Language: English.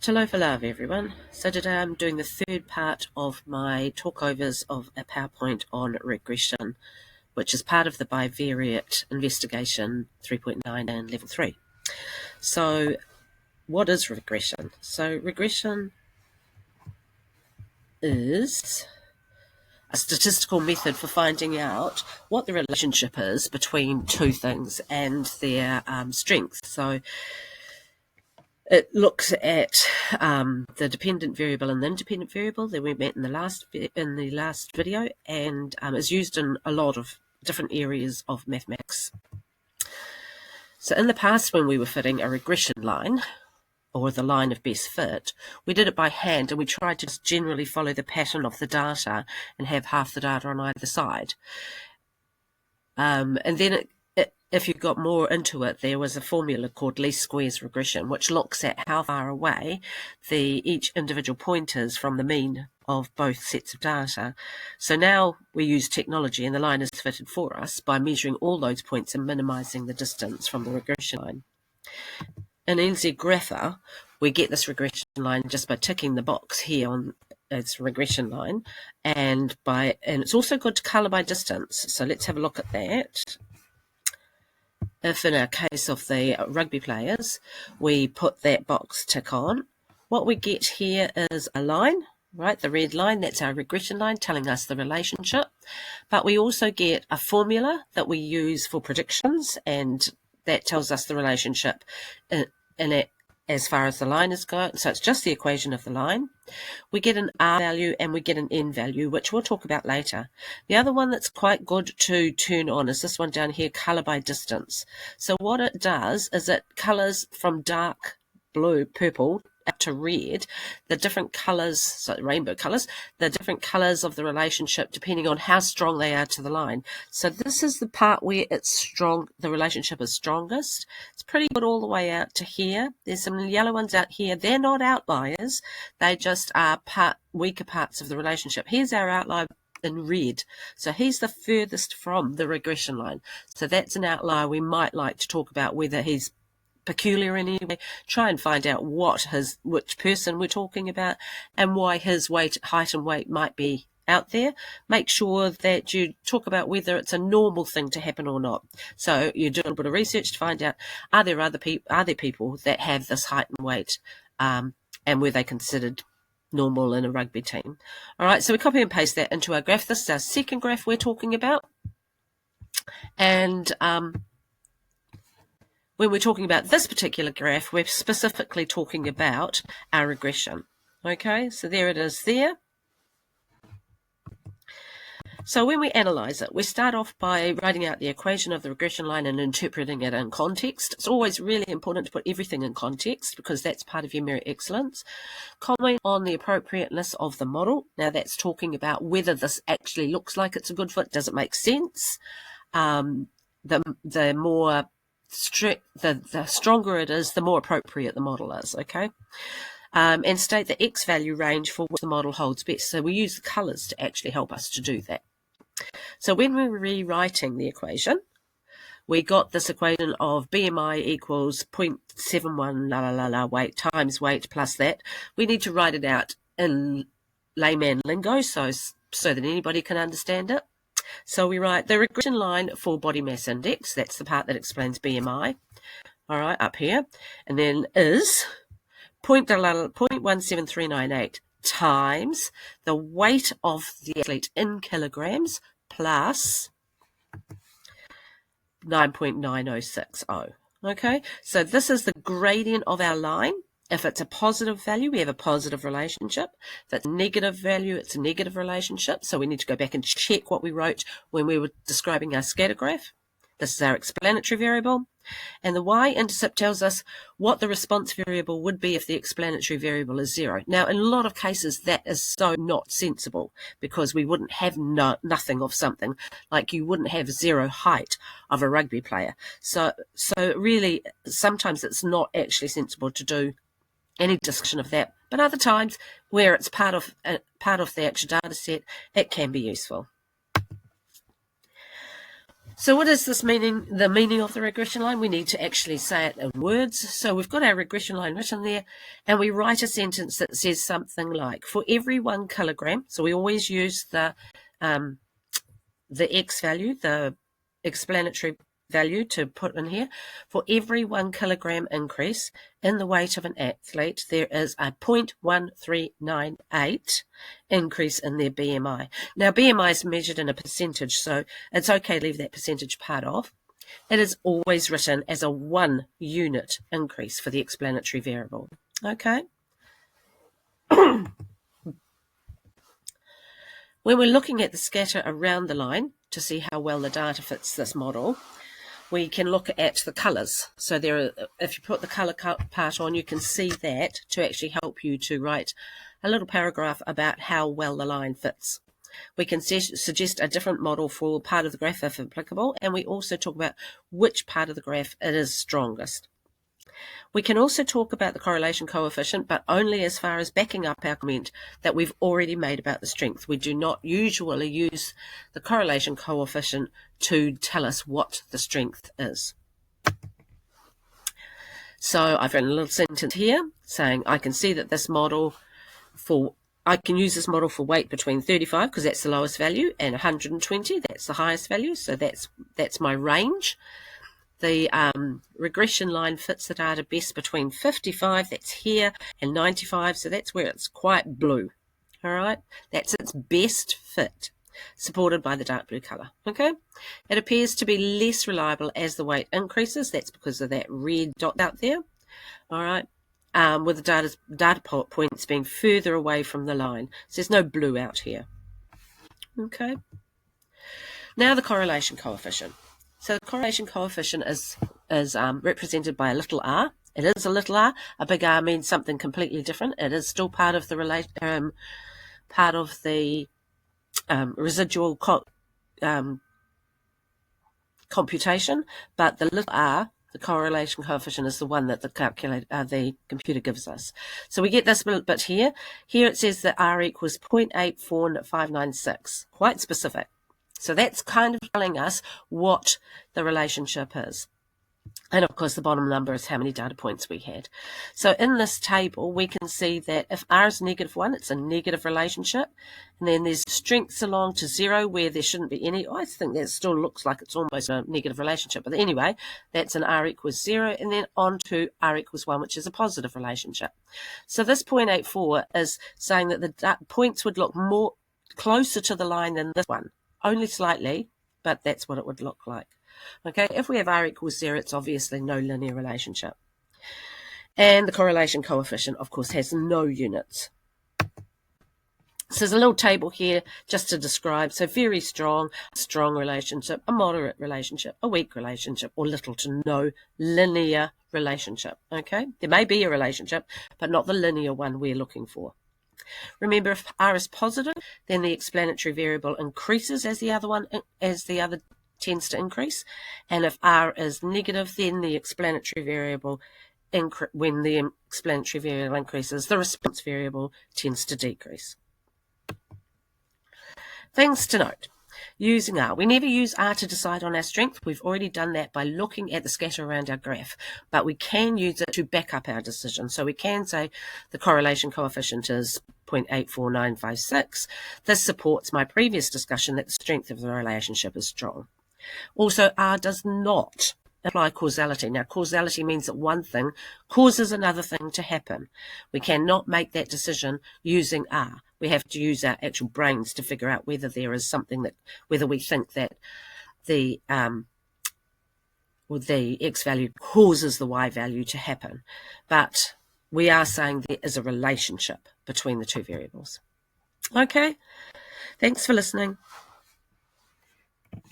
Hello for love, everyone. So today I'm doing the third part of my talkovers of a PowerPoint on regression, which is part of the Bivariate Investigation 3.9 and Level 3. So what is regression? So regression is a statistical method for finding out what the relationship is between two things and their strength. So it looks at the dependent variable and the independent variable that we met in the last video, and is used in a lot of different areas of mathematics. So in the past, when we were fitting a regression line, or the line of best fit, we did it by hand, and we tried to just generally follow the pattern of the data and have half the data on either side. And then if you got more into it, there was a formula called least squares regression, which looks at how far away each individual point is from the mean of both sets of data. So now we use technology, and the line is fitted for us by measuring all those points and minimizing the distance from the regression line. In NZ Grapher, we get this regression line just by ticking the box here on its regression line, and it's also good to color by distance. So let's have a look at that. If in our case of the rugby players, we put that box tick on, what we get here is a line, right? The red line, that's our regression line telling us the relationship. But we also get a formula that we use for predictions, and that tells us the relationship in it as far as the line is going. So it's just the equation of the line. We get an R value and we get an N value, which we'll talk about later. The other one that's quite good to turn on is this one down here, color by distance. So what it does is it colors from dark blue, purple, up to red, the different colors, so rainbow colors, the different colors of the relationship depending on how strong they are to the line. So this is the part where it's strong, the relationship is strongest. It's pretty good all the way out to here. There's some yellow ones out here. They're not outliers. They just are weaker parts of the relationship. Here's our outlier in red. So he's the furthest from the regression line. So that's an outlier we might like to talk about, whether he's peculiar in any way. Try and find out which person we're talking about and why his height and weight might be out there. Make sure that you talk about whether it's a normal thing to happen or not. So you do a little bit of research to find out, are there people that have this height and weight, and were they considered normal in a rugby team? All right, so we copy and paste that into our graph. This is our second graph we're talking about, and when we're talking about this particular graph, we're specifically talking about our regression. Okay, so there it is there. So when we analyze it, we start off by writing out the equation of the regression line and interpreting it in context. It's always really important to put everything in context because that's part of your merit excellence. Comment on the appropriateness of the model. Now that's talking about whether this actually looks like it's a good fit. Does it make sense? The more the stronger it is, the more appropriate the model is, okay? And state the X value range for which the model holds best. So we use the colors to actually help us to do that. So when we're rewriting the equation, we got this equation of BMI equals 0.71 weight times weight plus that. We need to write it out in layman lingo so that anybody can understand it. So we write the regression line for body mass index, that's the part that explains BMI, all right, up here, and then is 0.17398 times the weight of the athlete in kilograms plus 9.9060. Okay, so this is the gradient of our line. If it's a positive value, we have a positive relationship. If it's a negative value, it's a negative relationship. So we need to go back and check what we wrote when we were describing our scatter graph. This is our explanatory variable. And the y-intercept tells us what the response variable would be if the explanatory variable is 0. Now, in a lot of cases, that is so not sensible because we wouldn't have nothing of something. Like you wouldn't have 0 height of a rugby player. So really, sometimes it's not actually sensible to do any discussion of that, but other times where it's part of the actual data set, it can be useful. So what is this meaning, the meaning of the regression line? We need to actually say it in words. So we've got our regression line written there, and we write a sentence that says something like, for every 1 kilogram, so we always use the X value, the explanatory value to put in here. For every 1 kilogram increase in the weight of an athlete, there is a 0.1398 increase in their BMI. Now, BMI is measured in a percentage, so it's okay to leave that percentage part off. It is always written as a 1 unit increase for the explanatory variable. Okay. When we're looking at the scatter around the line to see how well the data fits this model, we can look at the colours. So there are, if you put the colour part on, you can see that to actually help you to write a little paragraph about how well the line fits. We can suggest a different model for part of the graph if applicable, and we also talk about which part of the graph it is strongest. We can also talk about the correlation coefficient, but only as far as backing up our comment that we've already made about the strength. We do not usually use the correlation coefficient to tell us what the strength is. So I've written a little sentence here saying I can see that this model I can use this model for weight between 35, because that's the lowest value, and 120, that's the highest value. So that's my range. The regression line fits the data best between 55, that's here, and 95, so that's where it's quite blue. All right, that's its best fit, supported by the dark blue colour. Okay, it appears to be less reliable as the weight increases. That's because of that red dot out there. All right, with the data points being further away from the line. So there's no blue out here. Okay, now the correlation coefficient. So the correlation coefficient is represented by a little r. It is a little r. A big R means something completely different. It is still part of the residual computation, but the little r, the correlation coefficient, is the one that the computer gives us. So we get this bit here. Here it says that r equals 0.84596. Quite specific. So that's kind of telling us what the relationship is. And of course, the bottom number is how many data points we had. So in this table, we can see that if r is -1, it's a negative relationship. And then there's strengths along to 0 where there shouldn't be any. I think that still looks like it's almost a negative relationship. But anyway, that's an r equals 0. And then on to r equals 1, which is a positive relationship. So this 0.84 is saying that the points would look more closer to the line than this one. Only slightly, but that's what it would look like. Okay, if we have r equals 0, it's obviously no linear relationship. And the correlation coefficient, of course, has no units. So there's a little table here just to describe. So very strong relationship, a moderate relationship, a weak relationship, or little to no linear relationship. Okay, there may be a relationship, but not the linear one we're looking for. Remember, if r is positive, then the explanatory variable increases as the other tends to increase, and if r is negative, then the explanatory variable increases, the response variable tends to decrease. Things to note. Using r. We never use r to decide on our strength. We've already done that by looking at the scatter around our graph, but we can use it to back up our decision. So we can say the correlation coefficient is 0.84956. This supports my previous discussion that the strength of the relationship is strong. Also, r does not apply causality. Now, causality means that one thing causes another thing to happen. We cannot make that decision using r. We have to use our actual brains to figure out whether there is something whether we think that the x value causes the y value to happen. But we are saying there is a relationship between the two variables. Okay, thanks for listening.